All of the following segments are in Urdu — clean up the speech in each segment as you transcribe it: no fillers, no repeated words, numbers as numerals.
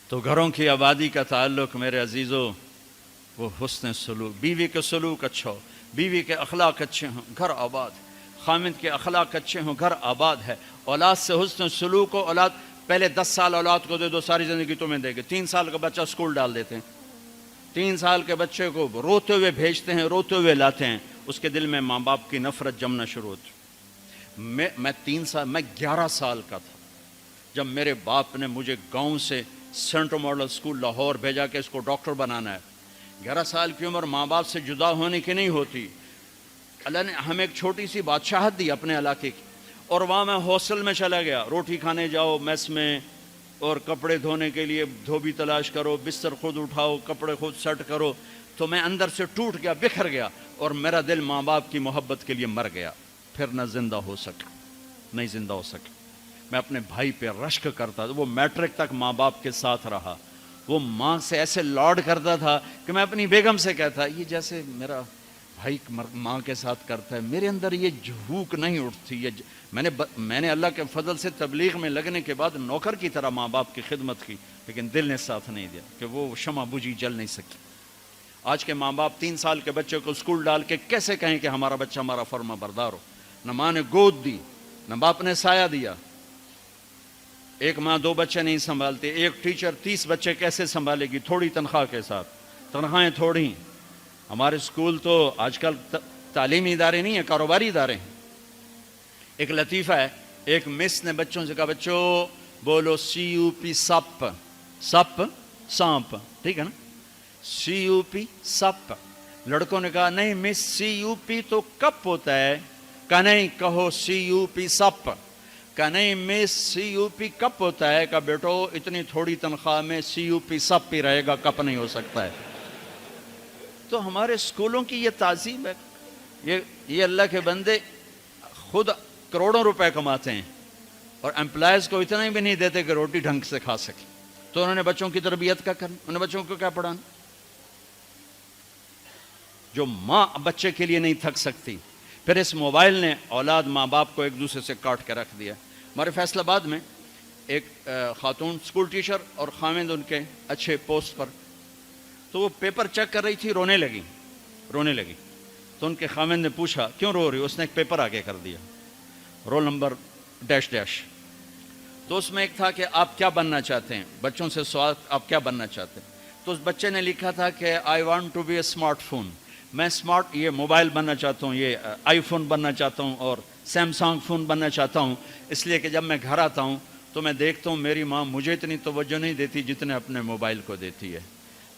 تو گھروں کی آبادی کا تعلق میرے عزیزوں وہ حسن سلوک، بیوی کے سلوک اچھا ہو، بیوی کے اخلاق اچھے ہوں، گھر آباد ہے، خامد کے اخلاق اچھے ہوں، گھر آباد ہے۔ اولاد سے حسن سلوک ہو، اولاد پہلے 10 سال اولاد کو دے دو، ساری زندگی تمہیں دے گے۔ 3 سال کا بچہ اسکول ڈال دیتے ہیں، 3 سال کے بچے کو روتے ہوئے بھیجتے ہیں، روتے ہوئے لاتے ہیں، اس کے دل میں ماں باپ کی نفرت جمنا شروع ہوتی۔ میں 11 سال کا تھا جب میرے باپ نے مجھے گاؤں سے سینٹرل ماڈل اسکول لاہور بھیجا کہ اس کو ڈاکٹر بنانا ہے۔ 11 سال کی عمر ماں باپ سے جدا ہونے کی نہیں ہوتی۔ اللہ نے ہمیں ایک چھوٹی سی بادشاہت دی اپنے علاقے کی، اور وہاں میں ہاسٹل میں چلا گیا، روٹی کھانے جاؤ میس میں، اور کپڑے دھونے کے لیے دھوبی تلاش کرو، بستر خود اٹھاؤ، کپڑے خود سیٹ کرو۔ تو میں اندر سے ٹوٹ گیا، بکھر گیا، اور میرا دل ماں باپ کی محبت کے لیے مر گیا۔ پھر نہ زندہ ہو سکا، نہیں زندہ ہو سکا۔ میں اپنے بھائی پہ رشک کرتا تھا، وہ میٹرک تک ماں باپ کے ساتھ رہا، وہ ماں سے ایسے لاڈ کرتا تھا کہ میں اپنی بیگم سے کہتا یہ جیسے میرا بھائی ماں کے ساتھ کرتا ہے، میرے اندر یہ جھوک نہیں اٹھتی۔ میں نے اللہ کے فضل سے تبلیغ میں لگنے کے بعد نوکر کی طرح ماں باپ کی خدمت کی، لیکن دل نے ساتھ نہیں دیا کہ وہ شمع بجھی جل نہیں سکی۔ آج کے ماں باپ 3 سال کے بچے کو اسکول ڈال کے کیسے کہیں کہ ہمارا بچہ ہمارا فرما بردار ہو؟ نہ ماں نے گود دی، نہ باپ نے سایہ دیا۔ ایک ماں 2 بچے نہیں سنبھالتی، ایک ٹیچر 30 بچے کیسے سنبھالے گی تھوڑی تنخواہ کے ساتھ؟ تنخواہیں تھوڑی۔ ہمارے اسکول تو آج کل تعلیمی ادارے نہیں ہیں، کاروباری ادارے ہیں۔ ایک لطیفہ ہے، ایک مس نے بچوں سے کہا بچوں بولو CUP سپ، سپ سانپ، ٹھیک ہے نا، CUP سپ۔ لڑکوں نے کہا نہیں مس CUP تو کپ ہوتا ہے۔ کہا نہیں کہو CUP سپ۔ کہا نہیں مس CUP کپ ہوتا ہے۔ کہا بیٹو اتنی تھوڑی تنخواہ میں CUP سپ ہی رہے گا، کپ نہیں ہو سکتا ہے۔ تو ہمارے اسکولوں کی یہ تعظیم ہے۔ یہ اللہ کے بندے خود کروڑوں روپے کماتے ہیں اور امپلائز کو اتنا بھی نہیں دیتے کہ روٹی ڈھنگ سے کھا سکے، تو انہوں نے بچوں کی تربیت کا کرنا، انہوں نے بچوں کو کیا پڑھانا؟ جو ماں بچے کے لیے نہیں تھک سکتی۔ پھر اس موبائل نے اولاد ماں باپ کو ایک دوسرے سے کاٹ کے رکھ دیا۔ ہمارے فیصل آباد میں ایک خاتون اسکول ٹیچر اور خاوند ان کے اچھے پوسٹ پر، تو وہ پیپر چیک کر رہی تھی، رونے لگی۔ تو ان کے خاوند نے پوچھا کیوں رو رہی ہو؟ اس نے ایک پیپر آگے کر دیا، رول نمبر ڈیش ڈیش۔ تو اس میں ایک تھا کہ آپ کیا بننا چاہتے ہیں، بچوں سے سوال آپ کیا بننا چاہتے ہیں؟ تو اس بچے نے لکھا تھا کہ I want to be a smart phone, میں اسمارٹ یہ موبائل بننا چاہتا ہوں، یہ آئی فون بننا چاہتا ہوں اور سیمسنگ فون بننا چاہتا ہوں، اس لیے کہ جب میں گھر آتا ہوں تو میں دیکھتا ہوں میری ماں مجھے اتنی توجہ نہیں دیتی جتنے اپنے موبائل کو دیتی ہے۔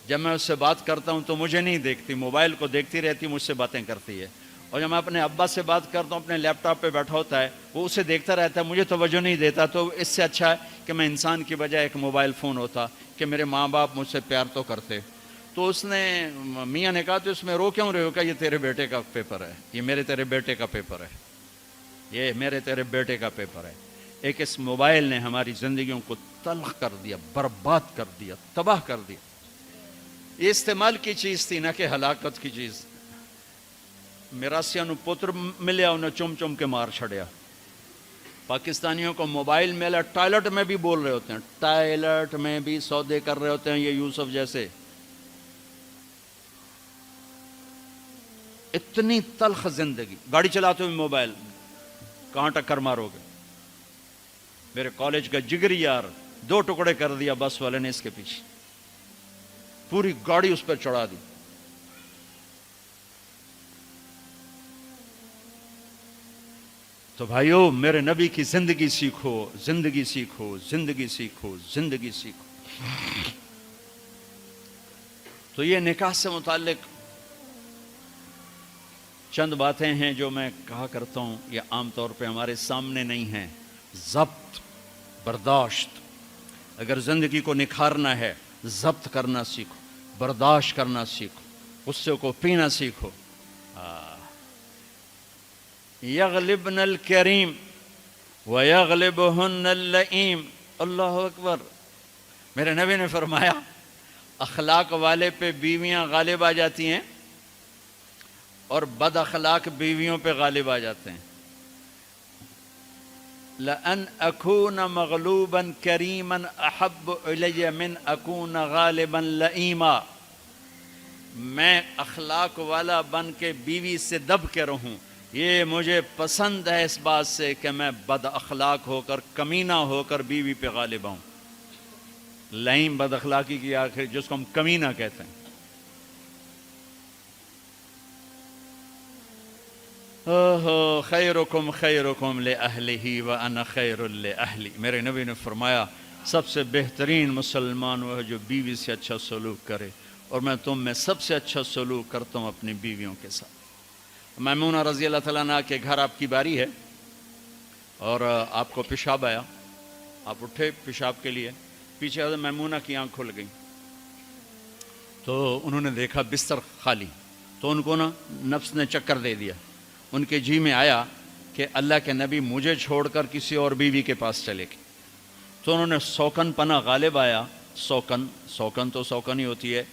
جب میں اس سے بات کرتا ہوں تو مجھے نہیں دیکھتی، موبائل کو دیکھتی رہتی، مجھ سے باتیں کرتی ہے۔ اور جب میں اپنے ابا سے بات کرتا ہوں، اپنے لیپ ٹاپ پہ بیٹھا ہوتا ہے، وہ اسے دیکھتا رہتا ہے، مجھے توجہ نہیں دیتا۔ تو اس سے اچھا ہے کہ میں انسان کی بجائے ایک موبائل فون ہوتا کہ میرے ماں باپ مجھ سے پیار تو کرتے۔ تو اس نے میاں نے کہا تو اس میں رو کیوں رہے ہو؟ کہ یہ تیرے بیٹے کا پیپر ہے، یہ میرے تیرے بیٹے کا پیپر ہے، یہ میرے تیرے بیٹے کا پیپر ہے۔ ایک اس موبائل نے ہماری زندگیوں کو تلخ کر دیا، برباد کر دیا، تباہ کر دیا۔ یہ استعمال کی چیز تھی، نہ کہ ہلاکت کی چیز۔ میراسیاں نو پتر ملیا، انہیں چم چم کے مار چھڑیا۔ پاکستانیوں کو موبائل ملا، ٹائلٹ میں بھی بول رہے ہوتے ہیں، ٹائلٹ میں بھی سودے کر رہے ہوتے ہیں یہ یوسف جیسے۔ اتنی تلخ زندگی، گاڑی چلاتے ہوئے موبائل، کہاں ٹکر مارو گے؟ میرے کالج کا جگری یار 2 ٹکڑے کر دیا بس والے نے اس کے پیچھے، پوری گاڑی اس پر چڑھا دی۔ تو بھائیو میرے نبی کی زندگی سیکھو، زندگی سیکھو، زندگی سیکھو، زندگی سیکھو۔ تو یہ نکاح سے متعلق چند باتیں ہیں جو میں کہا کرتا ہوں، یہ عام طور پہ ہمارے سامنے نہیں ہیں۔ ضبط، برداشت۔ اگر زندگی کو نکھارنا ہے، ضبط کرنا سیکھو، برداشت کرنا سیکھو، غصے کو پینا سیکھو۔ یغلبن الکریم ویغلبہن اللئیم۔ اللہ اکبر۔ میرے نبی نے فرمایا اخلاق والے پہ بیویاں غالب آ جاتی ہیں اور بد اخلاق بیویوں پہ غالب آ جاتے ہیں۔ لأن أكون مغلوبا كريما أحب إلي من أكون غالبا لئیما، میں اخلاق والا بن کے بیوی سے دب کے رہوں، یہ مجھے پسند ہے اس بات سے کہ میں بد اخلاق ہو کر، کمینہ ہو کر بیوی پہ غالب آؤں۔ لئیم بد اخلاقی کی آخر جس کو ہم کمینہ کہتے ہیں۔ خیرکم خیرکم لأہلہ وأنا خیر لأہلی، میرے نبی نے فرمایا سب سے بہترین مسلمان وہ ہے جو بیوی سے اچھا سلوک کرے، اور میں تم میں سب سے اچھا سلوک کرتا ہوں اپنی بیویوں کے ساتھ۔ میمونہ رضی اللہ تعالیٰ عنہ کے گھر آپ کی باری ہے اور آپ کو پیشاب آیا، آپ اٹھے پیشاب کے لیے، پیچھے حضرت میمونہ کی آنکھ کھل گئی تو انہوں نے دیکھا بستر خالی، تو ان کو نفس نے چکر دے دیا، ان کے جی میں آیا کہ اللہ کے نبی مجھے چھوڑ کر کسی اور بیوی کے پاس چلے گئے، تو انہوں نے سوکن پنا غالب آیا۔ سوکن تو سوکن ہی ہوتی ہے،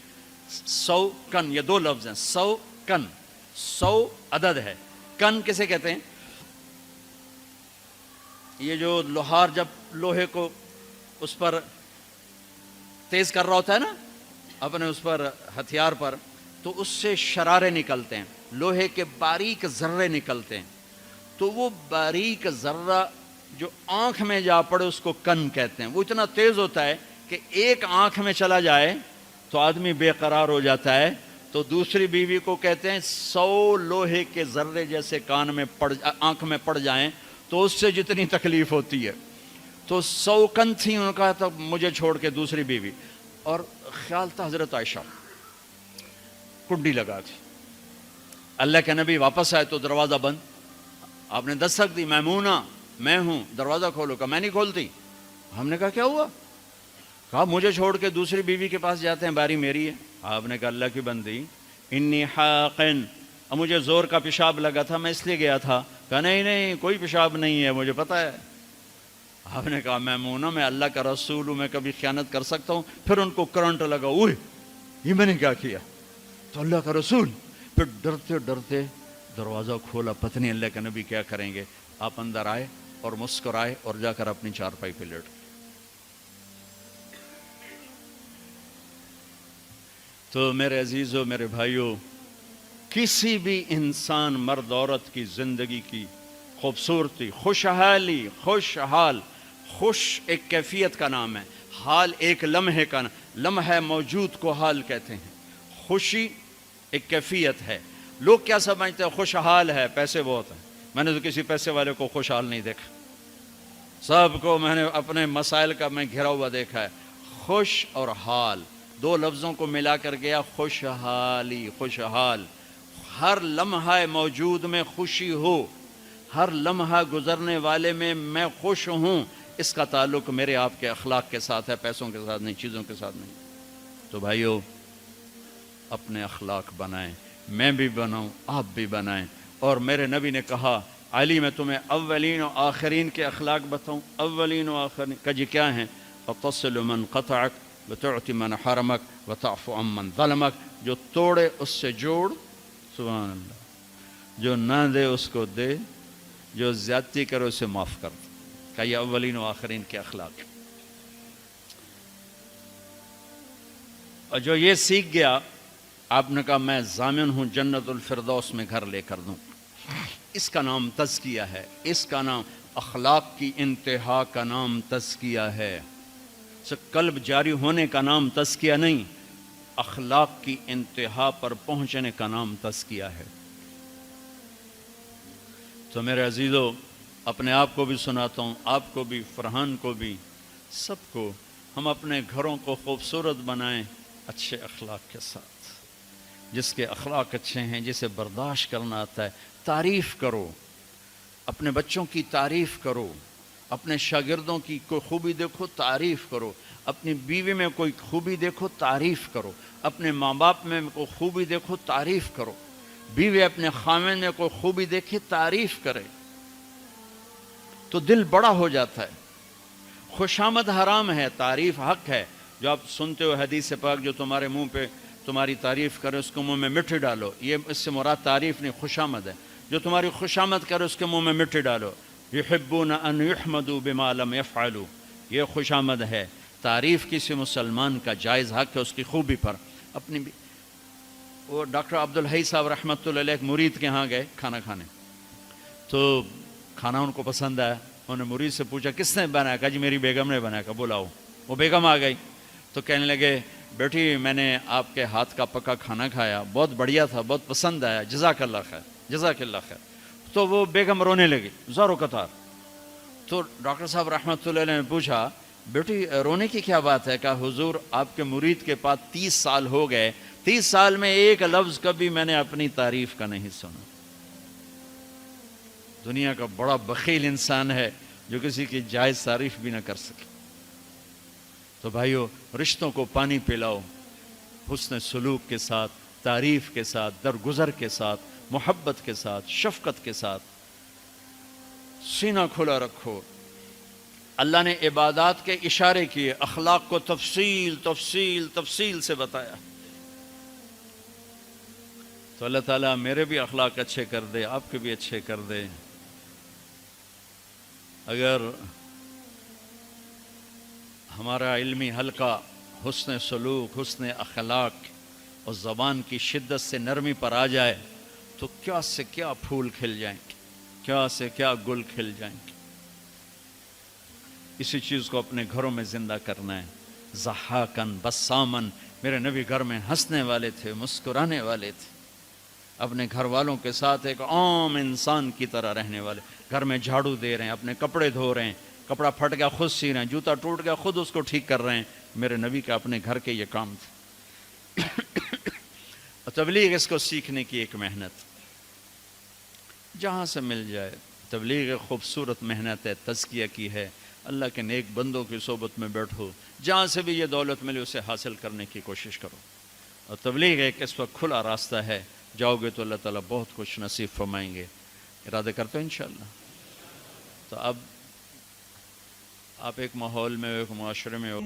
سو کن یہ دو لفظ ہیں، سو کن، سو عدد ہے، کن کسے کہتے ہیں؟ یہ جو لوہار جب لوہے کو اس پر تیز کر رہا ہوتا ہے نا اپنے اس پر ہتھیار پر، تو اس سے شرارے نکلتے ہیں، لوہے کے باریک ذرے نکلتے ہیں، تو وہ باریک ذرہ جو آنکھ میں جا پڑے اس کو کن کہتے ہیں۔ وہ اتنا تیز ہوتا ہے کہ ایک آنکھ میں چلا جائے تو آدمی بے قرار ہو جاتا ہے، تو دوسری بیوی کو کہتے ہیں 100 لوہے کے ذرے جیسے کان میں آنکھ میں پڑ جائیں تو اس سے جتنی تکلیف ہوتی ہے، تو 100 کن تھی ان کا، تو مجھے چھوڑ کے دوسری بیوی، اور خیال تھا حضرت عائشہ کنڈی لگا تھی، اللہ کے نبی واپس آئے تو دروازہ بند، آپ نے دستک دی، میمونہ میں ہوں، دروازہ کھولو، کہا میں نہیں کھولتی۔ ہم نے کہا کیا ہوا؟ کہا مجھے چھوڑ کے دوسری بیوی کے پاس جاتے ہیں، باری میری ہے۔ آپ نے کہا اللہ کی بندی، انی حاقن، اب مجھے زور کا پیشاب لگا تھا میں اس لیے گیا تھا۔ کہا نہیں کوئی پیشاب نہیں ہے، مجھے پتہ ہے۔ آپ نے کہا میمونہ میں اللہ کا رسول ہوں، میں کبھی خیانت کر سکتا ہوں؟ پھر ان کو کرنٹ لگا، اوہ یہ میں نے کیا کیا، تو اللہ کا رسول، پھر ڈرتے ڈرتے دروازہ کھولا، پتہ نہیں اللہ کے نبی کیا کریں گے۔ آپ اندر آئے اور مسکرائے اور جا کر اپنی چارپائی پہ لیٹ گئے۔ تو میرے عزیزوں، میرے بھائیوں، کسی بھی انسان مرد عورت کی زندگی کی خوبصورتی، خوشحالی، خوشحال، خوش ایک کیفیت کا نام ہے، حال ایک لمحے کا نام، لمحہ موجود کو حال کہتے ہیں۔ خوشی ایک کیفیت ہے۔ لوگ کیا سمجھتے ہیں؟ خوشحال ہے، پیسے بہت ہیں۔ میں نے تو کسی پیسے والے کو خوشحال نہیں دیکھا، سب کو میں نے اپنے مسائل کا میں گھرا ہوا دیکھا ہے۔ خوش اور حال دو لفظوں کو ملا کر گیا خوشحالی، خوشحال، ہر لمحہ موجود میں خوشی ہو، ہر لمحہ گزرنے والے میں خوش ہوں، اس کا تعلق میرے آپ کے اخلاق کے ساتھ ہے، پیسوں کے ساتھ نہیں، چیزوں کے ساتھ نہیں۔ تو بھائیو، اپنے اخلاق بنائیں، میں بھی بناؤں، آپ بھی بنائیں۔ اور میرے نبی نے کہا علی میں تمہیں اولین و آخرین کے اخلاق بتاؤں؟ اولین و آخرین کہ جی کیا ہیں؟ وَتَصِلُ مَنْ قَطَعَكَ وَتُعْتِ مَنْ حَرَمَكَ وَتَعْفُ عَمَّنْ ظَلَمَكَ، جو توڑے اس سے جوڑ، سبحان اللہ، جو نہ دے اس کو دے، جو زیادتی کرے اسے معاف کر دے۔ کہ یہ اولین و آخرین کے اخلاق۔ اور جو یہ سیکھ گیا، آپ نے کہا میں ضامن ہوں جنت الفردوس میں گھر لے کر دوں۔ اس کا نام تزکیہ ہے، اس کا نام اخلاق کی انتہا کا نام تزکیہ ہے۔ قلب جاری ہونے کا نام تزکیہ نہیں، اخلاق کی انتہا پر پہنچنے کا نام تزکیہ ہے۔ تو میرے عزیزو، اپنے آپ کو بھی سناتا ہوں، آپ کو بھی، فرحان کو بھی، سب کو، ہم اپنے گھروں کو خوبصورت بنائیں اچھے اخلاق کے ساتھ۔ جس کے اخلاق اچھے ہیں، جسے برداشت کرنا آتا ہے، تعریف کرو، اپنے بچوں کی تعریف کرو، اپنے شاگردوں کی کوئی خوبی دیکھو تعریف کرو، اپنی بیوی میں کوئی خوبی دیکھو تعریف کرو، اپنے ماں باپ میں کوئی خوبی دیکھو تعریف کرو، بیوی اپنے خاوند میں کوئی خوبی دیکھے تعریف کرے تو دل بڑا ہو جاتا ہے۔ خوشامد حرام ہے، تعریف حق ہے۔ جو آپ سنتے ہو حدیث پاک، جو تمہارے منہ پہ تمہاری تعریف کرے اس کو منہ میں مٹی ڈالو، یہ اس سے مراد تعریف نہیں، خوشامد ہے۔ جو تمہاری خوشامد کرے اس کے منہ میں مٹی ڈالو۔ یحبون ان یحمدوا بما لم یفعلوا، یہ خوش آمد ہے، تعریف کسی مسلمان کا جائز حق ہے اس کی خوبی پر۔ اپنی بھی وہ ڈاکٹر عبدالحی صاحب رحمۃ اللہ علیہ ایک مرید کے ہاں گئے کھانا کھانے، تو کھانا ان کو پسند آیا، انہوں نے مرید سے پوچھا کس نے بنایا؟ کہا جی میری بیگم نے بنایا۔ کہا بلاؤ۔ وہ بیگم آ گئی تو کہنے لگے بیٹی میں نے آپ کے ہاتھ کا پکا کھانا کھایا، بہت بڑھیا تھا، بہت پسند آیا، جزاک اللہ خیر، جزاک اللہ خیر۔ تو وہ بیگم رونے لگی زار و قطار۔ تو ڈاکٹر صاحب رحمۃ اللہ علیہ نے پوچھا بیٹی رونے کی کیا بات ہے؟ کہا حضور آپ کے مرید کے پاس 30 سال ہو گئے، 30 سال میں ایک لفظ کبھی میں نے اپنی تعریف کا نہیں سنا۔ دنیا کا بڑا بخیل انسان ہے جو کسی کی جائز تعریف بھی نہ کر سکے۔ تو بھائیو رشتوں کو پانی پلاؤ، حسن سلوک کے ساتھ، تعریف کے ساتھ، درگزر کے ساتھ، محبت کے ساتھ، شفقت کے ساتھ، سینہ کھلا رکھو۔ اللہ نے عبادات کے اشارے کیے، اخلاق کو تفصیل تفصیل تفصیل سے بتایا۔ تو اللہ تعالیٰ میرے بھی اخلاق اچھے کر دے، آپ کے بھی اچھے کر دے۔ اگر ہمارا علمی حلقہ حسن سلوک، حسن اخلاق اور زبان کی شدت سے نرمی پر آ جائے تو کیا سے کیا پھول کھل جائیں گے، کیا سے کیا گل کھل جائیں گے۔ اسی چیز کو اپنے گھروں میں زندہ کرنا ہے۔ ضحاکن بسامن، میرے نبی گھر میں ہنسنے والے تھے، مسکرانے والے تھے، اپنے گھر والوں کے ساتھ ایک عام انسان کی طرح رہنے والے، گھر میں جھاڑو دے رہے ہیں، اپنے کپڑے دھو رہے ہیں، کپڑا پھٹ گیا خود سی رہے ہیں، جوتا ٹوٹ گیا خود اس کو ٹھیک کر رہے ہیں۔ میرے نبی کا اپنے گھر کے یہ کام تھے۔ اور تبلیغ اس کو سیکھنے کی ایک محنت، جہاں سے مل جائے۔ تبلیغ خوبصورت محنت ہے، تزکیہ کی ہے، اللہ کے نیک بندوں کی صحبت میں بیٹھو، جہاں سے بھی یہ دولت ملے اسے حاصل کرنے کی کوشش کرو۔ اور تبلیغ ایک اس وقت کھلا راستہ ہے، جاؤ گے تو اللہ تعالیٰ بہت کچھ نصیب فرمائیں گے۔ ارادہ کرتے ہیں انشاءاللہ۔ تو اب آپ ایک ماحول میں، ایک معاشرے میں ہو